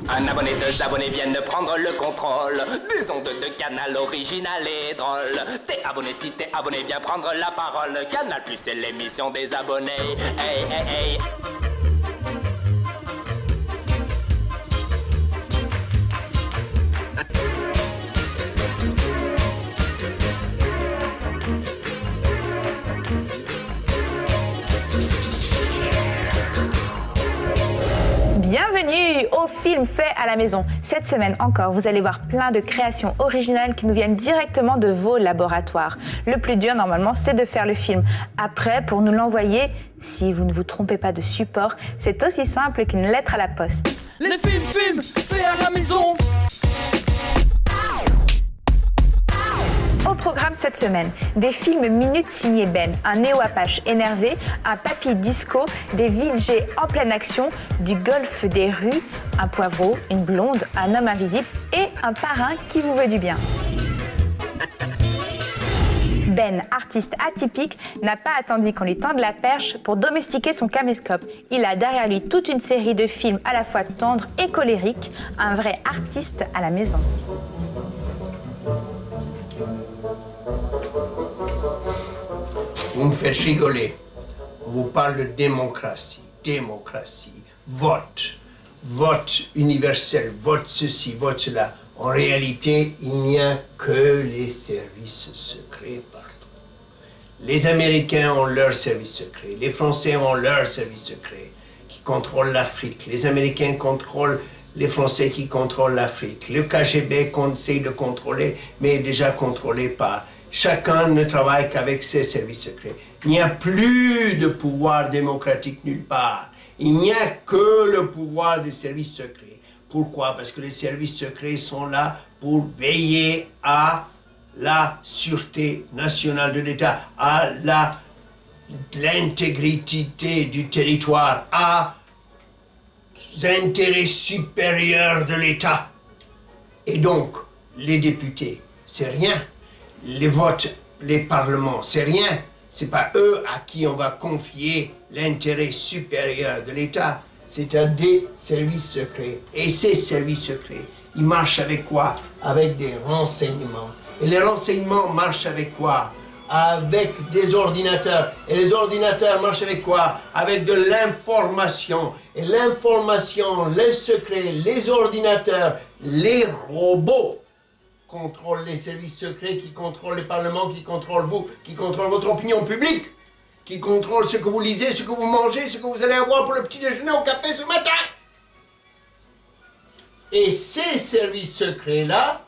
Un abonné, deux abonnés viennent de prendre le contrôle des ondes de Canal original et drôle. T'es abonné, si t'es abonné, viens prendre la parole. Canal Plus, c'est l'émission des abonnés. Hey, hey, hey. Bienvenue au film fait à la maison. Cette semaine encore, vous allez voir plein de créations originales qui nous viennent directement de vos laboratoires. Le plus dur, normalement, c'est de faire le film. Après, pour nous l'envoyer, si vous ne vous trompez pas de support, c'est aussi simple qu'une lettre à la poste. Les films faits à la maison. Au programme cette semaine, des films minutes signés Ben, un néo-apache énervé, un papy disco, des VJ en pleine action, du golf des rues, un poivreau, une blonde, un homme invisible et un parrain qui vous veut du bien. Ben, artiste atypique, n'a pas attendu qu'on lui tende la perche pour domestiquer son caméscope. Il a derrière lui toute une série de films à la fois tendres et colériques, un vrai artiste à la maison. Vous me faites rigoler. On vous parle de démocratie, vote universel, vote ceci, vote cela. En réalité, il n'y a que les services secrets partout. Les Américains ont leurs services secrets, les Français ont leurs services secrets qui contrôlent l'Afrique. Les Américains contrôlent les Français qui contrôlent l'Afrique. Le KGB conseille de contrôler, mais est déjà contrôlé par... Chacun ne travaille qu'avec ses services secrets. Il n'y a plus de pouvoir démocratique nulle part. Il n'y a que le pouvoir des services secrets. Pourquoi? Parce que les services secrets sont là pour veiller à la sûreté nationale de l'État, à l'intégrité du territoire, à l'intérêt supérieur de l'État. Et donc, les députés, c'est rien. Les votes, les parlements, c'est rien. C'est pas eux à qui on va confier l'intérêt supérieur de l'État. C'est à des services secrets. Et ces services secrets, ils marchent avec quoi? Avec des renseignements. Et les renseignements marchent avec quoi? Avec des ordinateurs. Et les ordinateurs marchent avec quoi? Avec de l'information. Et l'information, les secrets, les ordinateurs, les robots contrôle les services secrets, qui contrôle les parlements, qui contrôle vous, qui contrôle votre opinion publique, qui contrôle ce que vous lisez, ce que vous mangez, ce que vous allez avoir pour le petit déjeuner au café ce matin. Et ces services secrets-là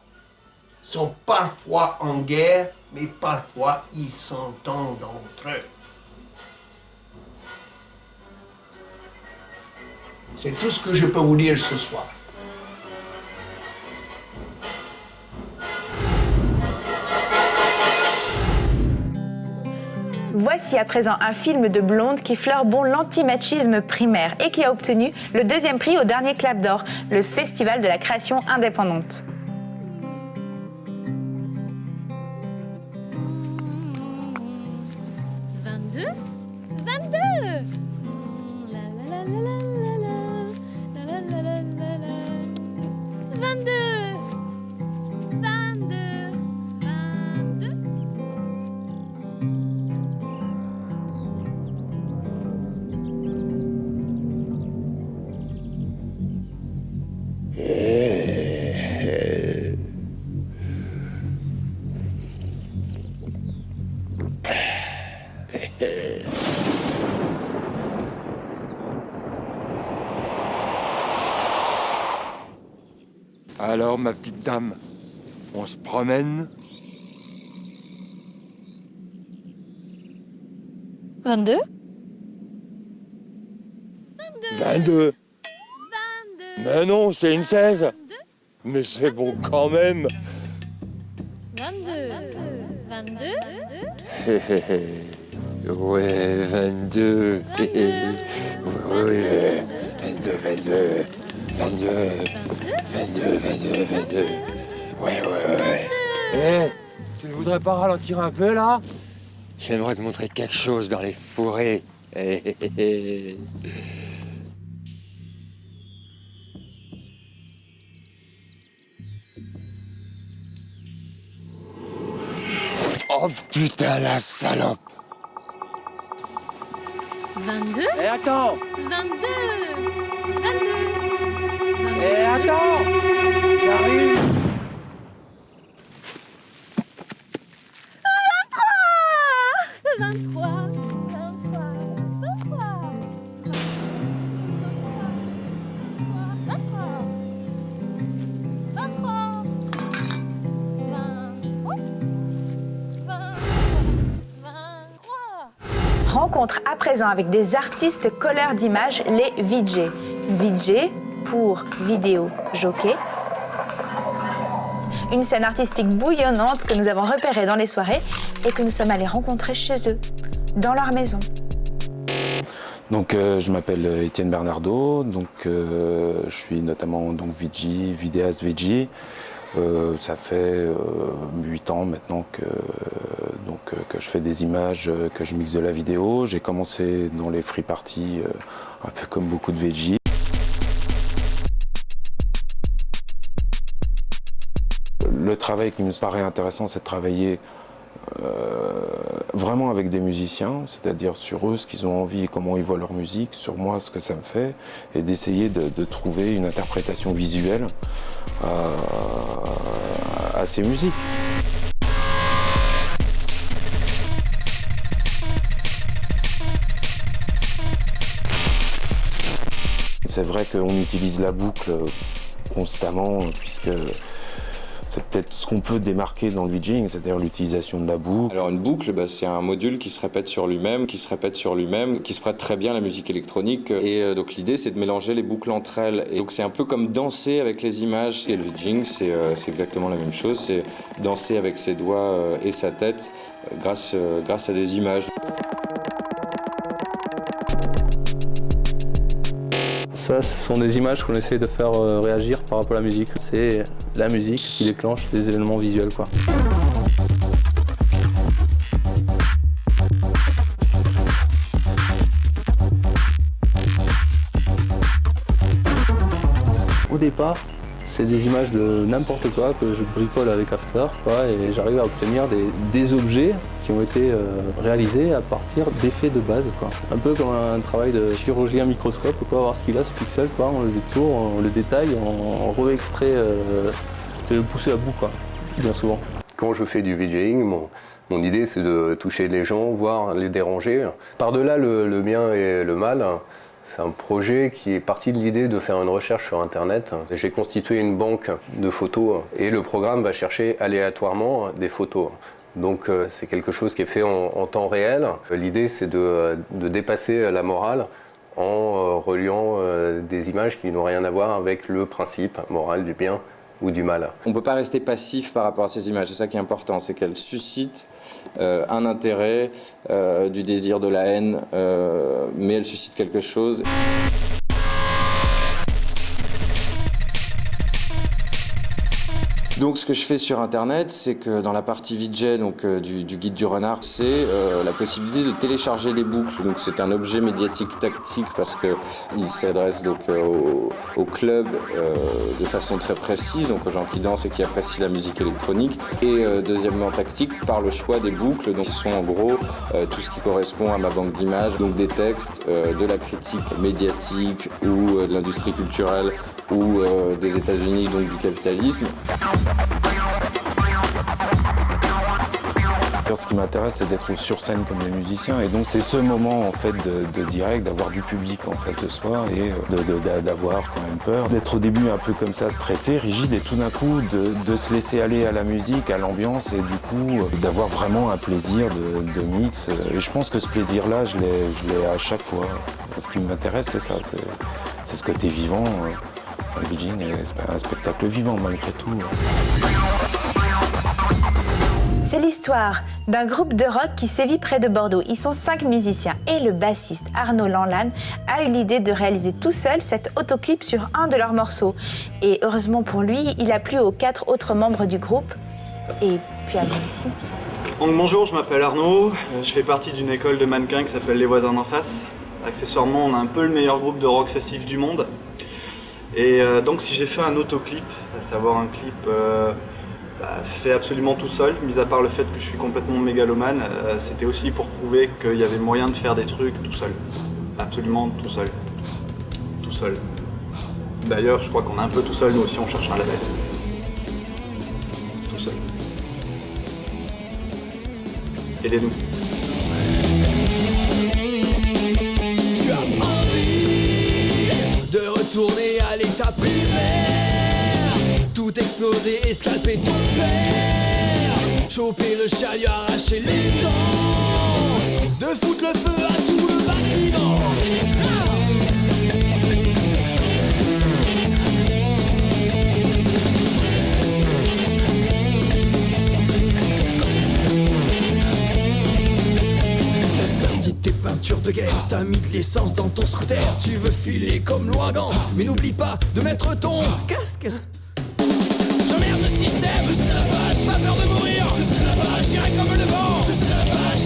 sont parfois en guerre, mais parfois ils s'entendent entre eux. C'est tout ce que je peux vous dire ce soir. Voici à présent un film de blonde qui fleure bon l'antimachisme primaire et qui a obtenu le 2e prix au dernier Clap d'Or, le Festival de la création indépendante. Alors, ma petite dame, on se promène? 22 22. Mais non, c'est une 16. Mais c'est bon quand même. 22 22 Ouais, 22. Oui, 22, 22. 22. 22, 22, 22. Ouais. Eh, tu ne voudrais pas ralentir un peu, là? J'aimerais te montrer quelque chose dans les forêts. Oh putain, la salope. 22, Eh, attends 22, 22, Eh, attends J'arrive 23, 23, 23, 23. Rencontre à présent avec des artistes colleurs d'images, les VJ. VJ pour vidéo jockey. Une scène artistique bouillonnante que nous avons repérée dans les soirées et que nous sommes allés rencontrer chez eux, dans leur maison. Donc je m'appelle Étienne Bernardo, donc je suis notamment donc VJ, vidéaste VJ. Ça fait 8 ans maintenant que je fais des images, que je mixe de la vidéo. J'ai commencé dans les free parties, un peu comme beaucoup de VJ. Le travail qui me paraît intéressant, c'est de travailler vraiment avec des musiciens, c'est-à-dire sur eux, ce qu'ils ont envie et comment ils voient leur musique, sur moi, ce que ça me fait, et d'essayer de trouver une interprétation visuelle à ces musiques. C'est vrai qu'on utilise la boucle constamment, puisque c'est peut-être ce qu'on peut démarquer dans le VJing, c'est-à-dire l'utilisation de la boucle. Alors une boucle, c'est un module qui se répète sur lui-même, qui se prête très bien à la musique électronique. Et donc l'idée, c'est de mélanger les boucles entre elles. Et donc c'est un peu comme danser avec les images. Et le VJing, c'est exactement la même chose. C'est danser avec ses doigts et sa tête grâce à des images. Ça, ce sont des images qu'on essaie de faire réagir par rapport à la musique. C'est la musique qui déclenche des éléments visuels, quoi. Au départ, c'est des images de n'importe quoi que je bricole avec After, quoi, et j'arrive à obtenir des objets qui ont été réalisés à partir d'effets de base, quoi. Un peu comme un travail de chirurgien microscope, quoi, voir ce qu'il a, ce pixel, quoi. On le détourne, on le détaille, on re-extrait, c'est le pousser à bout, quoi, bien souvent. Quand je fais du VJing, mon idée c'est de toucher les gens, voire les déranger. Par-delà le bien et le mal, c'est un projet qui est parti de l'idée de faire une recherche sur Internet. J'ai constitué une banque de photos et le programme va chercher aléatoirement des photos. Donc c'est quelque chose qui est fait en temps réel. L'idée c'est de dépasser la morale en reliant des images qui n'ont rien à voir avec le principe moral du bien ou du mal. On ne peut pas rester passif par rapport à ces images, c'est ça qui est important, c'est qu'elles suscitent un intérêt, du désir, de la haine, mais elles suscitent quelque chose. Donc ce que je fais sur internet, c'est que dans la partie VJ du guide du renard, c'est la possibilité de télécharger les boucles. Donc c'est un objet médiatique tactique parce qu'il s'adresse donc au club de façon très précise, donc aux gens qui dansent et qui apprécient la musique électronique. Et deuxièmement tactique par le choix des boucles, donc qui sont en gros tout ce qui correspond à ma banque d'images, donc des textes, de la critique médiatique ou de l'industrie culturelle ou des États-Unis, donc du capitalisme. Ce qui m'intéresse, c'est d'être sur scène comme les musiciens, et donc c'est ce moment en fait de direct, d'avoir du public en face de soi et d'avoir quand même peur, d'être au début un peu comme ça, stressé, rigide, et tout d'un coup de se laisser aller à la musique, à l'ambiance, et du coup d'avoir vraiment un plaisir de mix. Et je pense que ce plaisir-là, je l'ai à chaque fois. Ce qui m'intéresse, c'est ça, c'est ce côté vivant. Le VJing est un spectacle vivant malgré tout. C'est l'histoire d'un groupe de rock qui sévit près de Bordeaux. Ils sont 5 musiciens et le bassiste Arnaud Lanlan a eu l'idée de réaliser tout seul cet autoclip sur un de leurs morceaux. Et heureusement pour lui, il a plu aux 4 autres membres du groupe et puis à nous aussi. Donc bonjour, je m'appelle Arnaud, je fais partie d'une école de mannequins qui s'appelle Les Voisins d'en face. Accessoirement, on a un peu le meilleur groupe de rock festif du monde. Et donc si j'ai fait un autoclip, à savoir un clip fait absolument tout seul, mis à part le fait que je suis complètement mégalomane, c'était aussi pour prouver qu'il y avait moyen de faire des trucs tout seul. Absolument tout seul. Tout seul. D'ailleurs, je crois qu'on est un peu tout seul, nous aussi, on cherche un label. Tout seul. Aidez-nous. Tu as envie de retourner à l'état primaire, tout exploser et scalper ton père, choper le chariot, arracher les dents, de foutre le feu à tout le bâtiment. Tes peintures de guerre, t'as mis de l'essence dans ton scooter. Tu veux filer comme l'ouragan, mais n'oublie pas de mettre ton casque. J'emmerde le système, je sais la page, pas peur de mourir, je sais la page, j'irai comme le vent, je sais la page.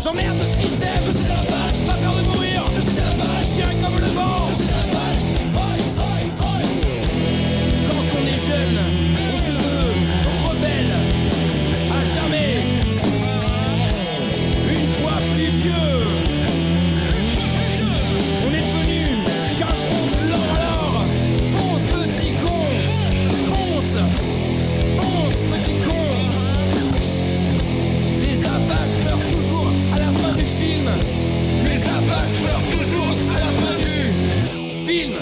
J'emmerde le système, je sais la page, pas peur de mourir, je sais la page, j'irai comme le vent, je sais la page. Quand on est jeune, on se veut rebelle, à jamais. Plus vieux, on est devenu qu'un gros blanc. Alors fonce petit con, fonce, fonce petit con. Les apaches meurent toujours à la fin du film. Les apaches meurent toujours à la fin du film.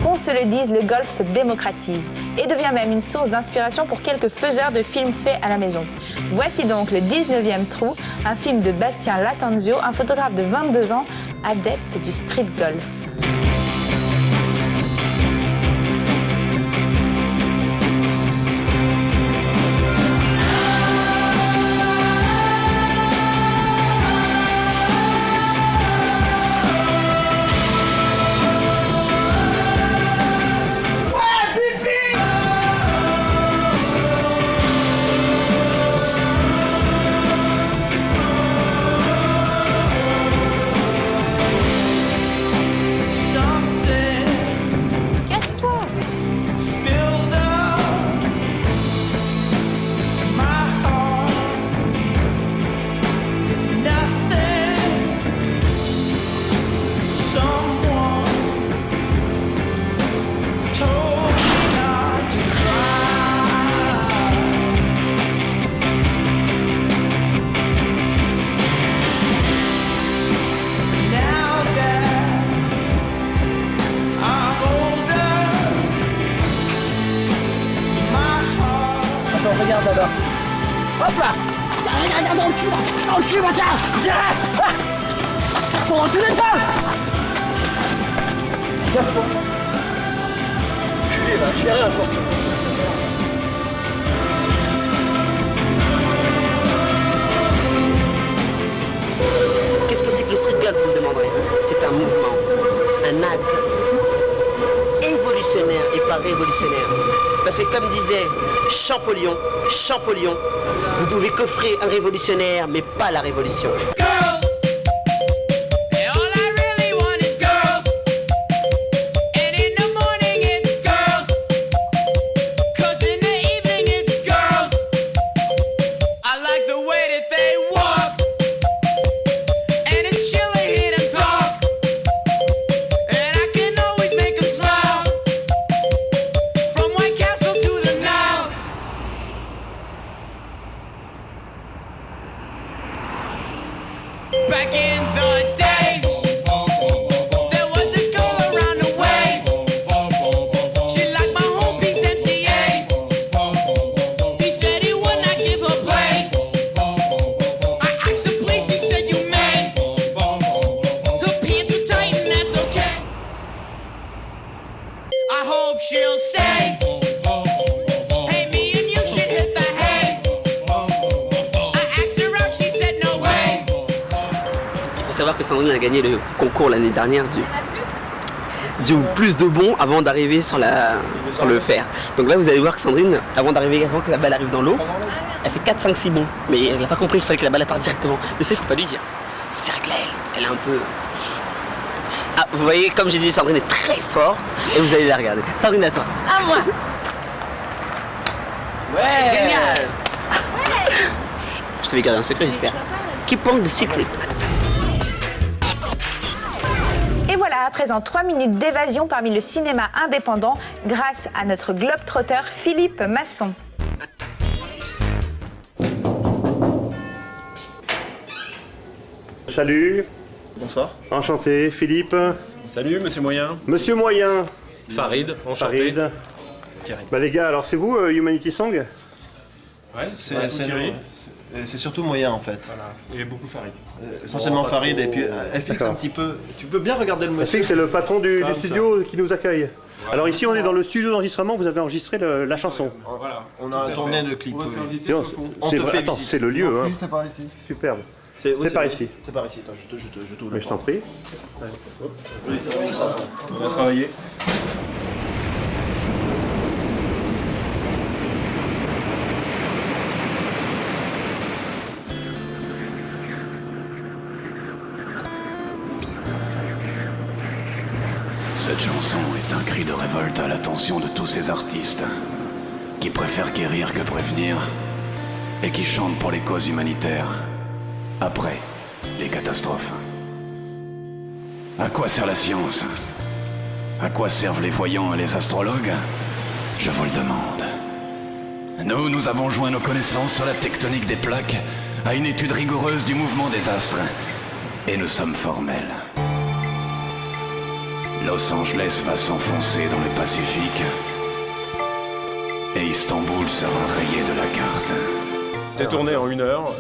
Qu'on se le dise, le golf se démocratise et devient même une source d'inspiration pour quelques faiseurs de films faits à la maison. Voici donc le 19e trou, un film de Bastien Lattanzio, un photographe de 22 ans, adepte du street golf. Regarde là-bas. Hop là. Regarde dans le cul. Dans le cul, bâtard. J'arrête. Pour en tous les pas. Casse-toi. Culé là, j'ai rien à faire. Qu'est-ce que c'est que le street golf, vous me demanderez? C'est un mouvement, un acte évolutionnaire et pas révolutionnaire. Parce que comme disait Champollion, vous pouvez coffrer un révolutionnaire, mais pas la révolution. savoir que Sandrine a gagné le concours l'année dernière du plus de bons avant d'arriver sur le fer. Donc là, vous allez voir que Sandrine, avant que la balle arrive dans l'eau, elle fait 4, 5, 6 bons. Mais elle n'a pas compris qu'il fallait que la balle parte directement. Mais ça, il ne faut pas lui dire. C'est vrai que là, elle est un peu... Ah, vous voyez, comme j'ai dit, Sandrine est très forte et vous allez la regarder. Sandrine, à toi. À moi. Ouais, génial. Vous savez garder un secret, j'espère. Keep on the secret. Et voilà, à présent 3 minutes d'évasion parmi le cinéma indépendant grâce à notre globe-trotter Philippe Masson. Salut. Bonsoir. Enchanté, Philippe. Salut, monsieur Moyen. Monsieur Moyen. Farid, enchanté. Farid. Bah les gars, alors c'est vous, Humanity Song? Ouais, c'est Thierry. C'est surtout Moyen en fait. Voilà, et beaucoup Farid. Essentiellement Farid, et puis FX un petit peu. Tu peux bien regarder le monsieur. FX, c'est le patron du studio qui nous accueille. Voilà. Alors ici, on est dans le studio d'enregistrement, vous avez enregistré la chanson. Voilà, on a tourné de clip. Attends, c'est le lieu, hein. C'est par ici. Superbe. C'est par ici. C'est par ici. Attends, je t'ouvre. Mais je t'en prie. On va travailler. Cette chanson est un cri de révolte à l'attention de tous ces artistes qui préfèrent guérir que prévenir et qui chantent pour les causes humanitaires après les catastrophes. À quoi sert la science? À quoi servent les voyants et les astrologues? Je vous le demande. Nous avons joint nos connaissances sur la tectonique des plaques à une étude rigoureuse du mouvement des astres. Et nous sommes formels. Los Angeles va s'enfoncer dans le Pacifique et Istanbul sera rayé de la carte. C'était tourné en 1 heure,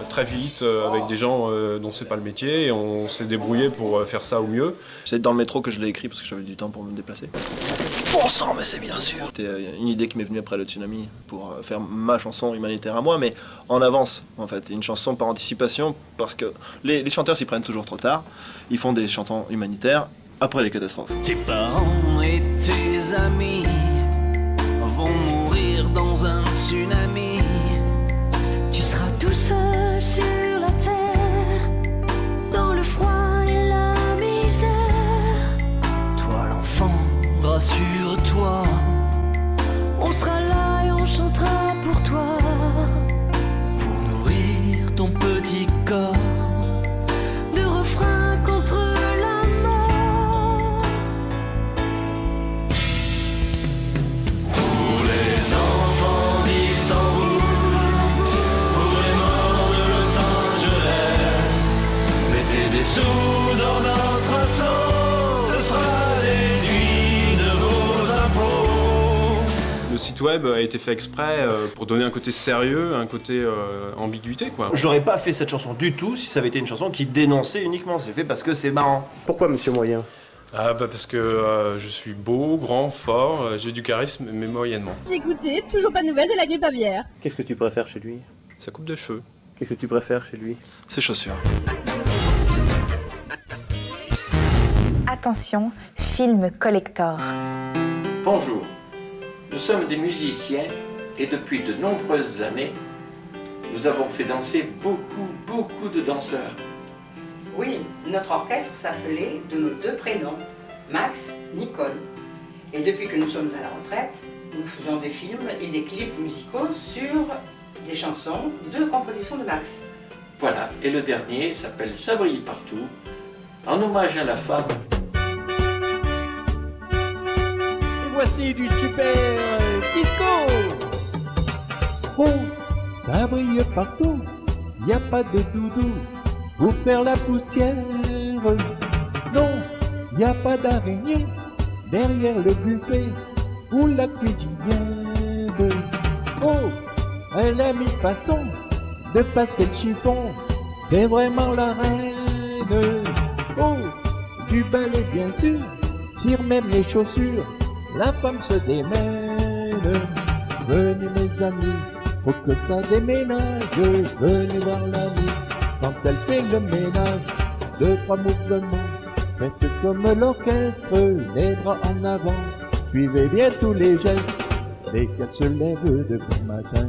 très vite, avec des gens dont c'est pas le métier, et on s'est débrouillé pour faire ça au mieux. C'est dans le métro que je l'ai écrit parce que j'avais du temps pour me déplacer. Bon sang, mais c'est bien sûr. C'était une idée qui m'est venue après le tsunami pour faire ma chanson humanitaire à moi, mais en avance en fait. Une chanson par anticipation parce que les chanteurs s'y prennent toujours trop tard. Ils font des chansons humanitaires après les catastrophes. Tes parents et tes amis vont mourir dans un tsunami. Tu seras tout seul sur la terre, dans le froid et la misère. Toi l'enfant, rassure-toi, On sera là et on chantera pour toi, pour nourrir ton petit corps. de refrains contre la mort. Pour les enfants d'Istanbul, pour les morts de Los Angeles, mettez des sous dans notre assaut, ce sera déduit de vos impôts. Le site web a été fait exprès pour donner un côté sérieux, un côté ambiguïté, quoi. J'aurais pas fait cette chanson du tout si ça avait été une chanson qui dénonçait uniquement. C'est fait parce que c'est marrant. Pourquoi Monsieur Moyen? Ah bah parce que je suis beau, grand, fort, j'ai du charisme, mais moyennement. Écoutez, toujours pas de nouvelles de la grippe aviaire. Qu'est-ce que tu préfères chez lui? Sa coupe de cheveux. Qu'est-ce que tu préfères chez lui? Ses chaussures. Attention, film collector. Bonjour, nous sommes des musiciens et depuis de nombreuses années, nous avons fait danser beaucoup de danseurs. Oui, notre orchestre s'appelait de nos 2 prénoms, Max, Nicole. Et depuis que nous sommes à la retraite, nous faisons des films et des clips musicaux sur des chansons de composition de Max. Voilà, et le dernier s'appelle Ça brille partout, en hommage à la femme. Et voici du super disco. Oh, ça brille partout, y a pas de doudou pour faire la poussière. Non, y a pas d'araignée derrière le buffet ou la cuisinière. Oh, elle a mis façon de passer le chiffon, c'est vraiment la reine. Oh, du balai bien sûr, sur même les chaussures, la femme se démène. Venez mes amis, faut que ça déménage. Venez voir l'ami quand elle fait le ménage. 2, 3 mouvements. Faites comme l'orchestre, les bras en avant. Suivez bien tous les gestes dès qu'elle se lève de bon matin.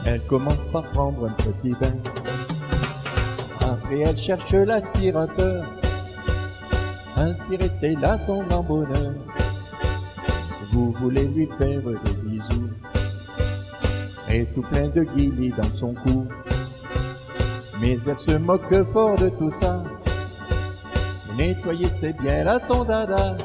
Elle commence par prendre un petit bain. Après elle cherche l'aspirateur. Inspirer, c'est là son grand bonheur. Vous voulez lui faire des bisous et tout plein de guillis dans son cou. Mais elle se moque fort de tout ça. Nettoyer, c'est bien là son dada.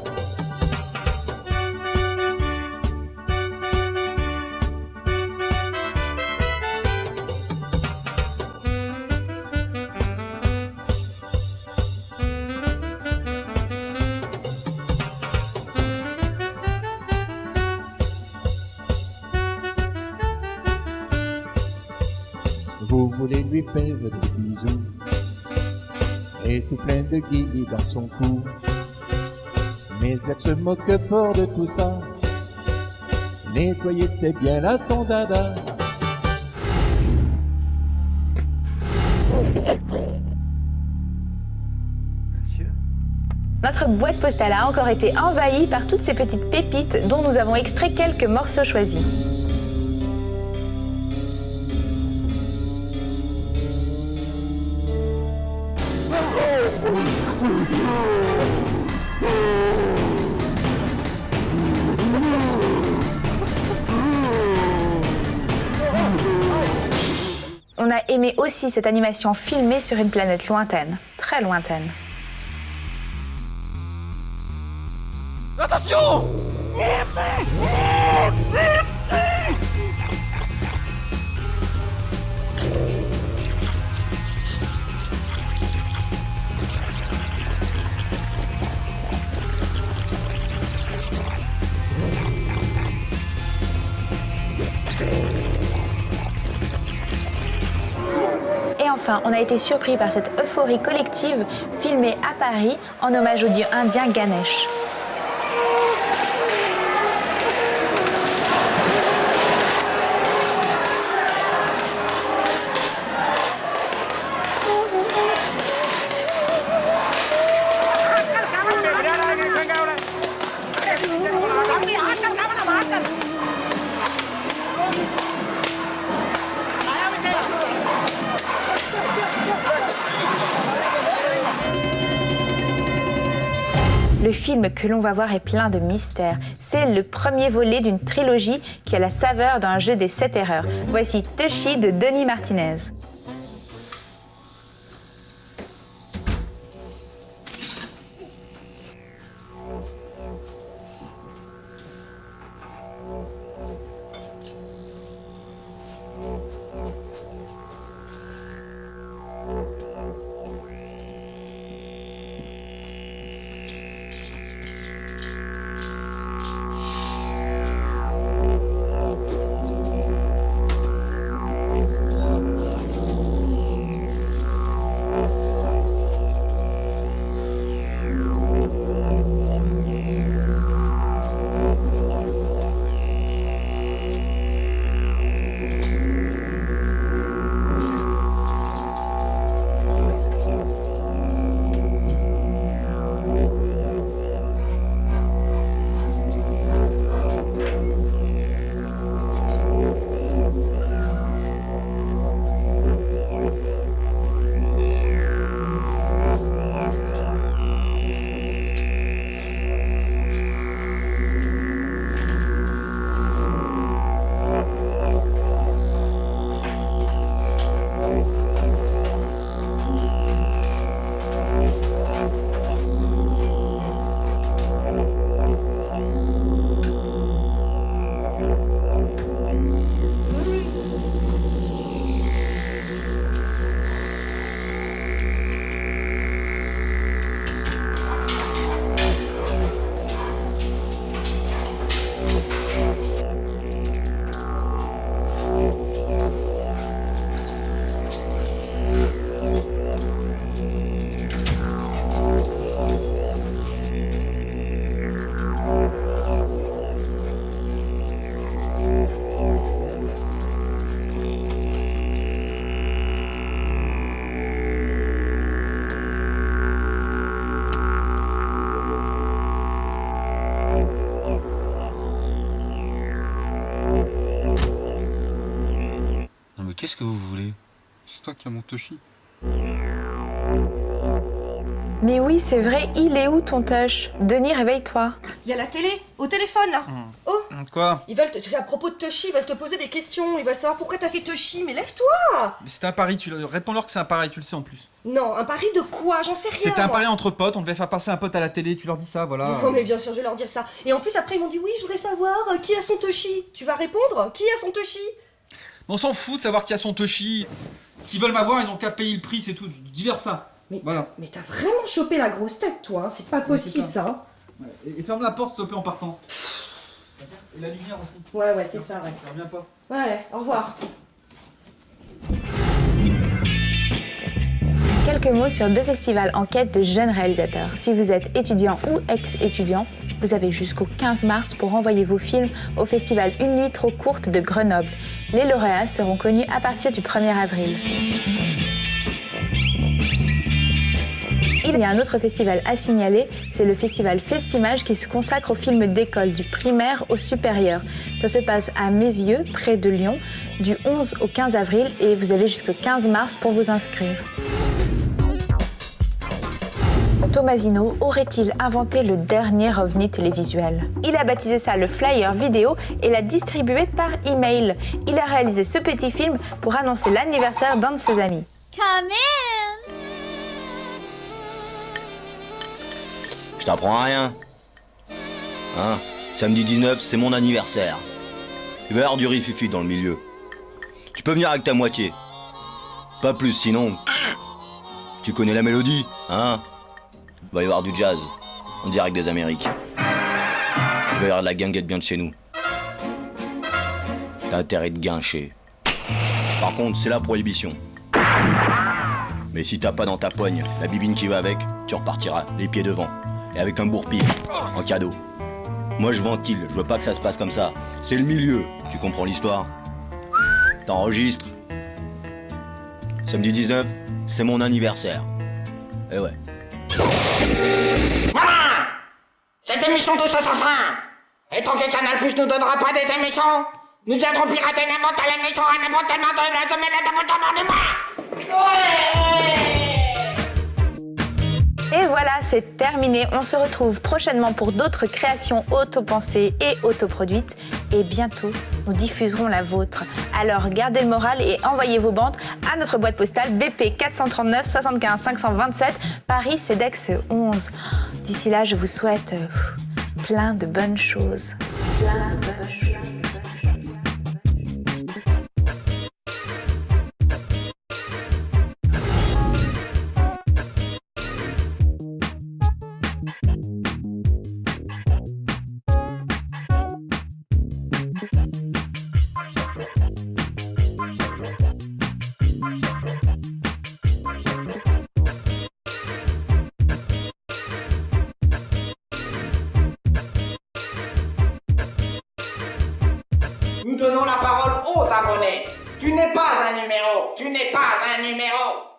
Vous voulez lui faire des bisous et tout plein de guillis dans son cou. Mais elle se moque fort de tout ça. Nettoyer, c'est bien là son dada. Notre boîte postale a encore été envahie par toutes ces petites pépites dont nous avons extrait quelques morceaux choisis. On a aimé aussi cette animation filmée sur une planète lointaine, très lointaine. Attention! Et enfin, on a été surpris par cette euphorie collective filmée à Paris en hommage au dieu indien Ganesh. Le film que l'on va voir est plein de mystères. C'est le premier volet d'une trilogie qui a la saveur d'un jeu des 7 erreurs. Voici Tushy de Denis Martinez. Qu'est-ce que vous voulez? C'est toi qui as mon Toshi. Mais oui, c'est vrai, il est où ton Tosh? Denis, réveille-toi. Il y a la télé, au téléphone là. Oh, Quoi? ils veulent à propos de Toshi, ils veulent te poser des questions, ils veulent savoir pourquoi t'as fait Toshi, mais lève-toi. Mais c'était un pari, réponds-leur que c'est un pari, tu le sais en plus. Non, un pari de quoi? J'en sais rien. C'était un moi. pari entre potes, on devait faire passer un pote à la télé, tu leur dis ça, voilà. Non mais bien sûr, je vais leur dire ça. Et en plus après ils m'ont dit oui, je voudrais savoir qui a son Toshi. Tu vas répondre? Qui a son Toshi? On s'en fout de savoir qui a son Toshi. S'ils veulent m'avoir, ils ont qu'à payer le prix, c'est tout. Dis-leur ça. Mais, voilà. Mais t'as vraiment chopé la grosse tête toi, hein. C'est pas possible ça. Ouais. Et ferme la porte s'il te plaît en partant. Et la lumière aussi. Ouais, c'est ça, ouais. Ça revient pas. Ouais, au revoir. Quelques mots sur 2 festivals en quête de jeunes réalisateurs. Si vous êtes étudiant ou ex-étudiant, vous avez jusqu'au 15 mars pour envoyer vos films au festival Une nuit trop courte de Grenoble. Les lauréats seront connus à partir du 1er avril. Il y a un autre festival à signaler, c'est le festival Festimage qui se consacre aux films d'école, du primaire au supérieur. Ça se passe à Mézieux, près de Lyon, du 11 au 15 avril et vous avez jusqu'au 15 mars pour vous inscrire. Tomasino aurait-il inventé le dernier ovni télévisuel? Il a baptisé ça le flyer vidéo et l'a distribué par email. Il a réalisé ce petit film pour annoncer l'anniversaire d'un de ses amis. Come in. Je t'apprends rien. Hein? Samedi 19, c'est mon anniversaire. Il va y avoir du rififi dans le milieu. Tu peux venir avec ta moitié. Pas plus, sinon... Tu connais la mélodie, hein? Il va y avoir du jazz, en direct des Amériques. Il va y avoir de la guinguette bien de chez nous. T'as intérêt de guincher. Par contre, c'est la prohibition. Mais si t'as pas dans ta poigne la bibine qui va avec, tu repartiras les pieds devant. Et avec un bourre-pile, en cadeau. Moi je ventile, je veux pas que ça se passe comme ça. C'est le milieu, tu comprends l'histoire? T'enregistres. Samedi 19, c'est mon anniversaire. Eh ouais. Voilà! Cette émission touche à sa fin! Et tant que Canal Plus nous donnera pas des émissions, nous viendrons pirater n'importe quelle émission à n'importe quel moment de la semaine et n'importe quel moment du mois! Et voilà, c'est terminé. On se retrouve prochainement pour d'autres créations autopensées et autoproduites. Et bientôt, nous diffuserons la vôtre. Alors gardez le moral et envoyez vos bandes à notre boîte postale BP 439 75 527 Paris CEDEX 11. D'ici là, je vous souhaite plein de bonnes choses. Plein de bonnes choses. Nous donnons la parole aux abonnés. Tu n'es pas un numéro, tu n'es pas un numéro.